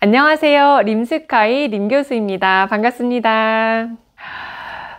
안녕하세요. 림스카이 림교수입니다. 반갑습니다.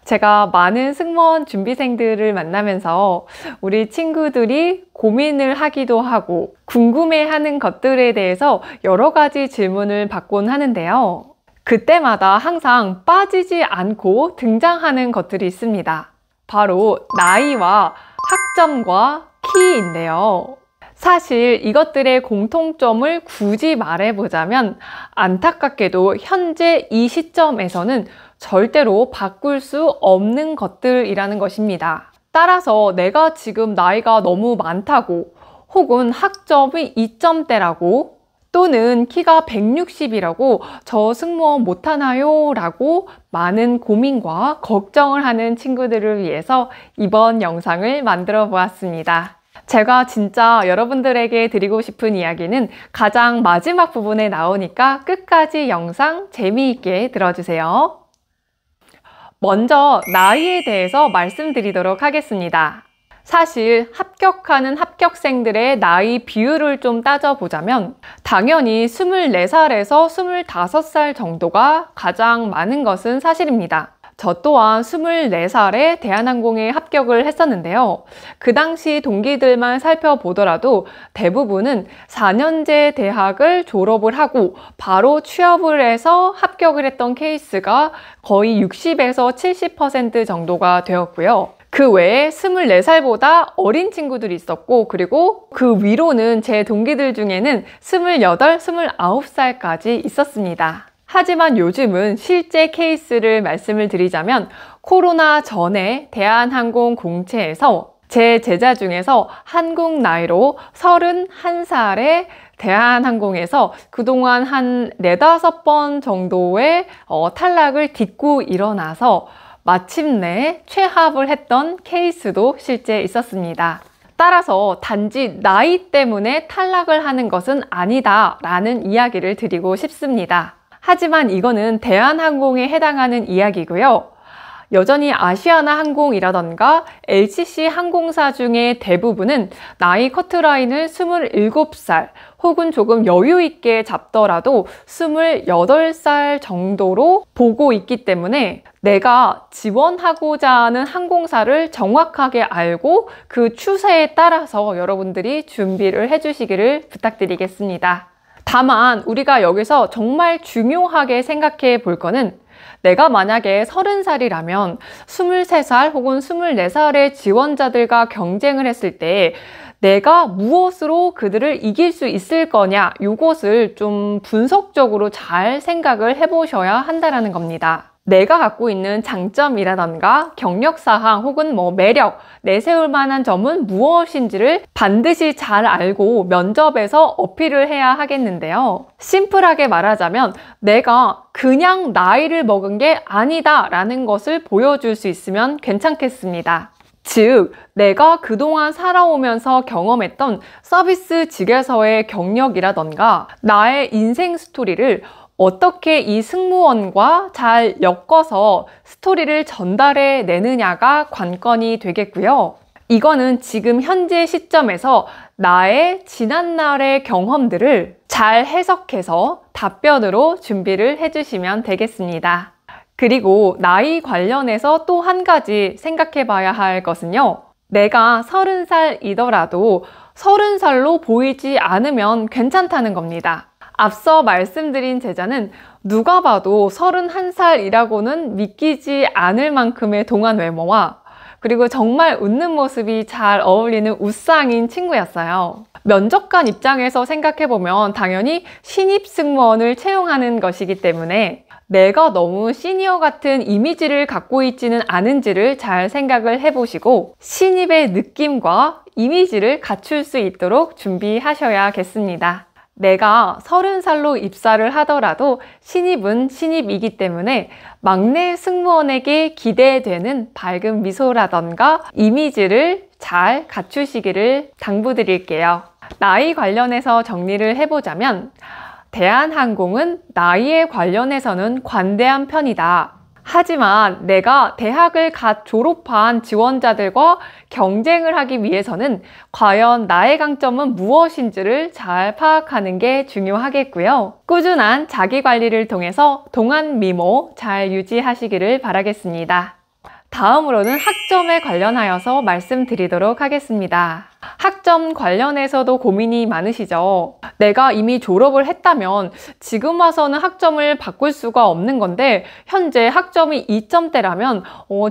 제가 많은 승무원 준비생들을 만나면서 우리 친구들이 고민을 하기도 하고 궁금해하는 것들에 대해서 여러 가지 질문을 받곤 하는데요. 그때마다 항상 빠지지 않고 등장하는 것들이 있습니다. 바로 나이와 학점과 키인데요. 사실 이것들의 공통점을 굳이 말해보자면 안타깝게도 현재 이 시점에서는 절대로 바꿀 수 없는 것들이라는 것입니다. 따라서 내가 지금 나이가 너무 많다고, 혹은 학점이 2점대라고, 또는 키가 160이라고 저 승무원 못하나요? 라고 많은 고민과 걱정을 하는 친구들을 위해서 이번 영상을 만들어 보았습니다. 제가 진짜 여러분들에게 드리고 싶은 이야기는 가장 마지막 부분에 나오니까 끝까지 영상 재미있게 들어주세요. 먼저 나이에 대해서 말씀드리도록 하겠습니다. 사실 합격하는 합격생들의 나이 비율을 좀 따져보자면 당연히 24살에서 25살 정도가 가장 많은 것은 사실입니다. 저 또한 24살에 대한항공에 합격을 했었는데요. 그 당시 동기들만 살펴보더라도 대부분은 4년제 대학을 졸업을 하고 바로 취업을 해서 합격을 했던 케이스가 거의 60에서 70% 정도가 되었고요. 그 외에 24살보다 어린 친구들이 있었고, 그리고 그 위로는 제 동기들 중에는 28, 29살까지 있었습니다. 하지만 요즘은 실제 케이스를 말씀을 드리자면 코로나 전에 대한항공 공채에서 제 제자 중에서 한국 나이로 31살에 대한항공에서 그동안 한 4, 5번 정도의 탈락을 딛고 일어나서 마침내 취합을 했던 케이스도 실제 있었습니다. 따라서 단지 나이 때문에 탈락을 하는 것은 아니다라는 이야기를 드리고 싶습니다. 하지만 이거는 대한항공에 해당하는 이야기고요. 여전히 아시아나 항공이라던가 LCC 항공사 중에 대부분은 나이 커트라인을 27살 혹은 조금 여유 있게 잡더라도 28살 정도로 보고 있기 때문에 내가 지원하고자 하는 항공사를 정확하게 알고 그 추세에 따라서 여러분들이 준비를 해주시기를 부탁드리겠습니다. 다만 우리가 여기서 정말 중요하게 생각해 볼 거는 내가 만약에 30살이라면 23살 혹은 24살의 지원자들과 경쟁을 했을 때 내가 무엇으로 그들을 이길 수 있을 거냐, 이것을 좀 분석적으로 잘 생각을 해보셔야 한다는 겁니다. 내가 갖고 있는 장점이라던가 경력사항 혹은 매력, 내세울 만한 점은 무엇인지를 반드시 잘 알고 면접에서 어필을 해야 하겠는데요. 심플하게 말하자면 내가 그냥 나이를 먹은 게 아니다 라는 것을 보여줄 수 있으면 괜찮겠습니다. 즉, 내가 그동안 살아오면서 경험했던 서비스직에서의 경력이라던가 나의 인생 스토리를 어떻게 이 승무원과 잘 엮어서 스토리를 전달해 내느냐가 관건이 되겠고요. 이거는 지금 현재 시점에서 나의 지난날의 경험들을 잘 해석해서 답변으로 준비를 해주시면 되겠습니다. 그리고 나이 관련해서 또 한 가지 생각해 봐야 할 것은요. 내가 30살이더라도 30살로 보이지 않으면 괜찮다는 겁니다. 앞서 말씀드린 제자는 누가 봐도 31살이라고는 믿기지 않을 만큼의 동안 외모와 그리고 정말 웃는 모습이 잘 어울리는 웃상인 친구였어요. 면접관 입장에서 생각해보면 당연히 신입 승무원을 채용하는 것이기 때문에 내가 너무 시니어 같은 이미지를 갖고 있지는 않은지를 잘 생각을 해보시고 신입의 느낌과 이미지를 갖출 수 있도록 준비하셔야겠습니다. 내가 30살로 입사를 하더라도 신입은 신입이기 때문에 막내 승무원에게 기대되는 밝은 미소라던가 이미지를 잘 갖추시기를 당부드릴게요. 나이 관련해서 정리를 해보자면 대한항공은 나이에 관련해서는 관대한 편이다. 하지만 내가 대학을 갓 졸업한 지원자들과 경쟁을 하기 위해서는 과연 나의 강점은 무엇인지를 잘 파악하는 게 중요하겠고요. 꾸준한 자기관리를 통해서 동안 미모 잘 유지하시기를 바라겠습니다. 다음으로는 학점에 관련하여서 말씀드리도록 하겠습니다. 학점 관련해서도 고민이 많으시죠? 내가 이미 졸업을 했다면 지금 와서는 학점을 바꿀 수가 없는 건데 현재 학점이 2점대라면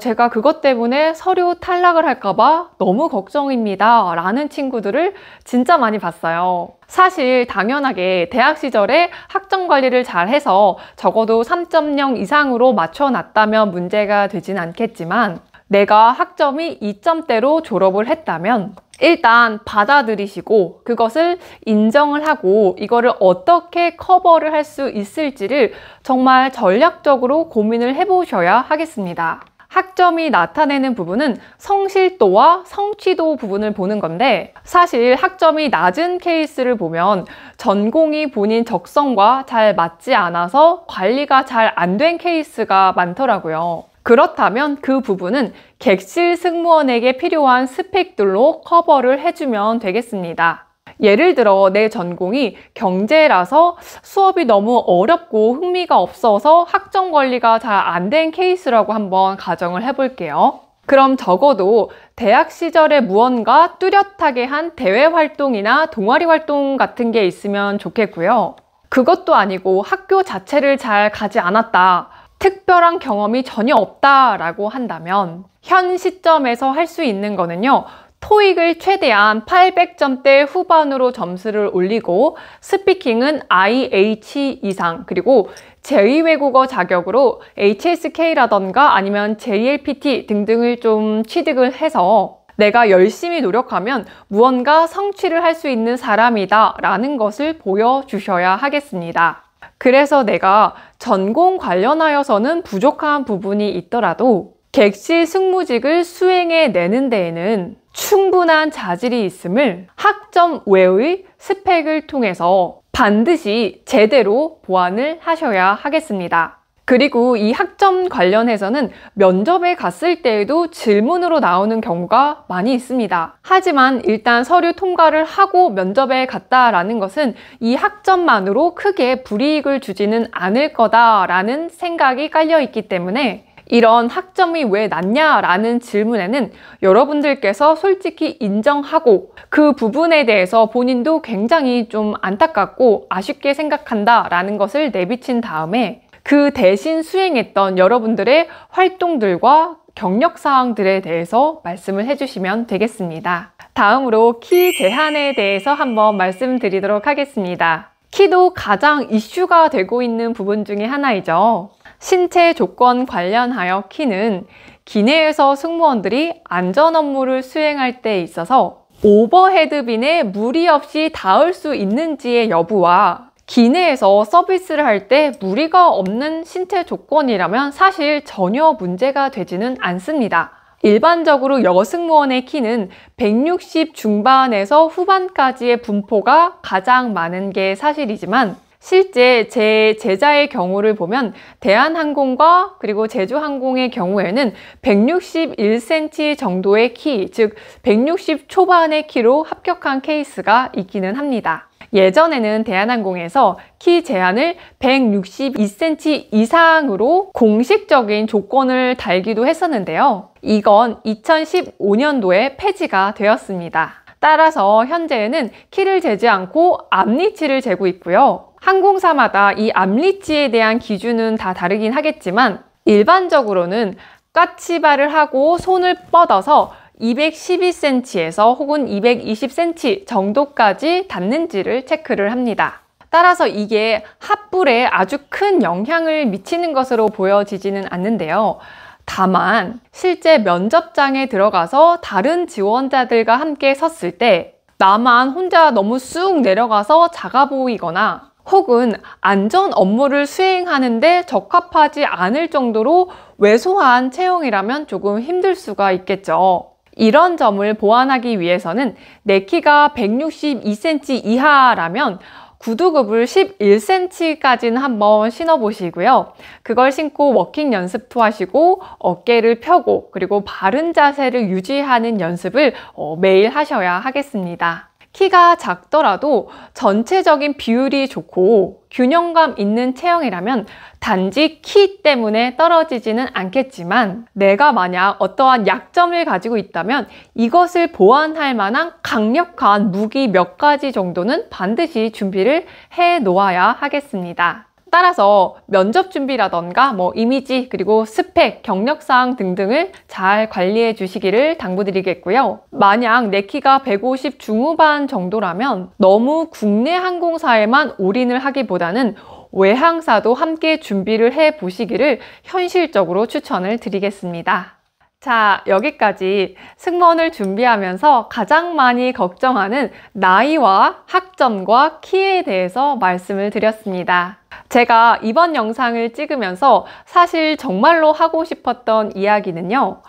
제가 그것 때문에 서류 탈락을 할까봐 너무 걱정입니다 라는 친구들을 진짜 많이 봤어요. 사실 당연하게 대학 시절에 학점 관리를 잘 해서 적어도 3.0 이상으로 맞춰놨다면 문제가 되진 않겠지만 내가 학점이 2점대로 졸업을 했다면 일단 받아들이시고 그것을 인정을 하고 이거를 어떻게 커버를 할 수 있을지를 정말 전략적으로 고민을 해보셔야 하겠습니다. 학점이 나타내는 부분은 성실도와 성취도 부분을 보는 건데 사실 학점이 낮은 케이스를 보면 전공이 본인 적성과 잘 맞지 않아서 관리가 잘 안 된 케이스가 많더라고요. 그렇다면 그 부분은 객실 승무원에게 필요한 스펙들로 커버를 해주면 되겠습니다. 예를 들어 내 전공이 경제라서 수업이 너무 어렵고 흥미가 없어서 학점 관리가 잘 안 된 케이스라고 한번 가정을 해볼게요. 그럼 적어도 대학 시절에 무언가 뚜렷하게 한 대외 활동이나 동아리 활동 같은 게 있으면 좋겠고요. 그것도 아니고 학교 자체를 잘 가지 않았다. 특별한 경험이 전혀 없다라고 한다면 현 시점에서 할 수 있는 거는요. 토익을 최대한 800점대 후반으로 점수를 올리고 스피킹은 IH 이상 그리고 제2외국어 자격으로 HSK라던가 아니면 JLPT 등등을 좀 취득을 해서 내가 열심히 노력하면 무언가 성취를 할 수 있는 사람이다 라는 것을 보여주셔야 하겠습니다. 그래서 내가 전공 관련하여서는 부족한 부분이 있더라도 객실 승무직을 수행해내는 데에는 충분한 자질이 있음을 학점 외의 스펙을 통해서 반드시 제대로 보완을 하셔야 하겠습니다. 그리고 이 학점 관련해서는 면접에 갔을 때에도 질문으로 나오는 경우가 많이 있습니다. 하지만 일단 서류 통과를 하고 면접에 갔다라는 것은 이 학점만으로 크게 불이익을 주지는 않을 거다라는 생각이 깔려 있기 때문에 이런 학점이 왜 낮냐라는 질문에는 여러분들께서 솔직히 인정하고 그 부분에 대해서 본인도 굉장히 좀 안타깝고 아쉽게 생각한다라는 것을 내비친 다음에 그 대신 수행했던 여러분들의 활동들과 경력사항들에 대해서 말씀을 해주시면 되겠습니다. 다음으로 키 제한에 대해서 한번 말씀드리도록 하겠습니다. 키도 가장 이슈가 되고 있는 부분 중에 하나이죠. 신체 조건 관련하여 키는 기내에서 승무원들이 안전 업무를 수행할 때 있어서 오버헤드빈에 무리 없이 닿을 수 있는지의 여부와 기내에서 서비스를 할 때 무리가 없는 신체 조건이라면 사실 전혀 문제가 되지는 않습니다. 일반적으로 여승무원의 키는 160 중반에서 후반까지의 분포가 가장 많은 게 사실이지만 실제 제 제자의 경우를 보면 대한항공과 그리고 제주항공의 경우에는 161cm 정도의 키, 즉 160 초반의 키로 합격한 케이스가 있기는 합니다. 예전에는 대한항공에서 키 제한을 162cm 이상으로 공식적인 조건을 달기도 했었는데요. 이건 2015년도에 폐지가 되었습니다. 따라서 현재는 키를 재지 않고 앞리치를 재고 있고요. 항공사마다 이 앞리치에 대한 기준은 다 다르긴 하겠지만 일반적으로는 까치발을 하고 손을 뻗어서 212cm에서 혹은 220cm 정도까지 닿는지를 체크를 합니다. 따라서 이게 합불에 아주 큰 영향을 미치는 것으로 보여지지는 않는데요. 다만 실제 면접장에 들어가서 다른 지원자들과 함께 섰을 때 나만 혼자 너무 쑥 내려가서 작아 보이거나 혹은 안전 업무를 수행하는데 적합하지 않을 정도로 왜소한 체형이라면 조금 힘들 수가 있겠죠. 이런 점을 보완하기 위해서는 내 키가 162cm 이하라면 구두굽을 11cm까지는 한번 신어보시고요. 그걸 신고 워킹 연습도 하시고 어깨를 펴고 그리고 바른 자세를 유지하는 연습을 매일 하셔야 하겠습니다. 키가 작더라도 전체적인 비율이 좋고 균형감 있는 체형이라면 단지 키 때문에 떨어지지는 않겠지만 내가 만약 어떠한 약점을 가지고 있다면 이것을 보완할 만한 강력한 무기 몇 가지 정도는 반드시 준비를 해 놓아야 하겠습니다. 따라서 면접 준비라던가 이미지 그리고 스펙, 경력사항 등등을 잘 관리해 주시기를 당부드리겠고요. 만약 내 키가 150 중후반 정도라면 너무 국내 항공사에만 올인을 하기보다는 외항사도 함께 준비를 해 보시기를 현실적으로 추천을 드리겠습니다. 자, 여기까지 승무원을 준비하면서 가장 많이 걱정하는 나이와 학점과 키에 대해서 말씀을 드렸습니다. 제가 이번 영상을 찍으면서 사실 정말로 하고 싶었던 이야기는요,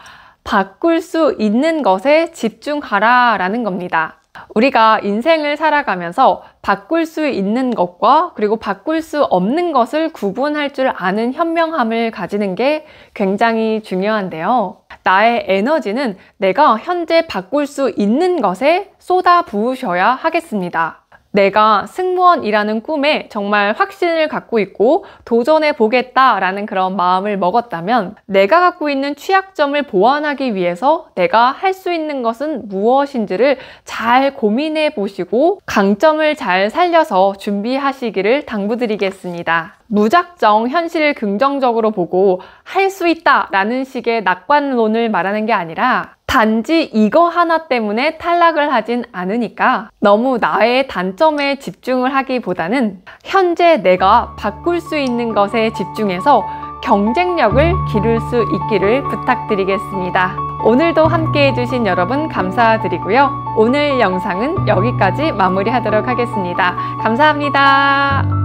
바꿀 수 있는 것에 집중하라 라는 겁니다. 우리가 인생을 살아가면서 바꿀 수 있는 것과 그리고 바꿀 수 없는 것을 구분할 줄 아는 현명함을 가지는 게 굉장히 중요한데요. 나의 에너지는 내가 현재 바꿀 수 있는 것에 쏟아 부으셔야 하겠습니다. 내가 승무원이라는 꿈에 정말 확신을 갖고 있고 도전해 보겠다라는 그런 마음을 먹었다면 내가 갖고 있는 취약점을 보완하기 위해서 내가 할 수 있는 것은 무엇인지를 잘 고민해 보시고 강점을 잘 살려서 준비하시기를 당부드리겠습니다. 무작정 현실을 긍정적으로 보고 할 수 있다라는 식의 낙관론을 말하는 게 아니라 단지 이거 하나 때문에 탈락을 하진 않으니까 너무 나의 단점에 집중을 하기보다는 현재 내가 바꿀 수 있는 것에 집중해서 경쟁력을 기를 수 있기를 부탁드리겠습니다. 오늘도 함께 해주신 여러분 감사드리고요. 오늘 영상은 여기까지 마무리하도록 하겠습니다. 감사합니다.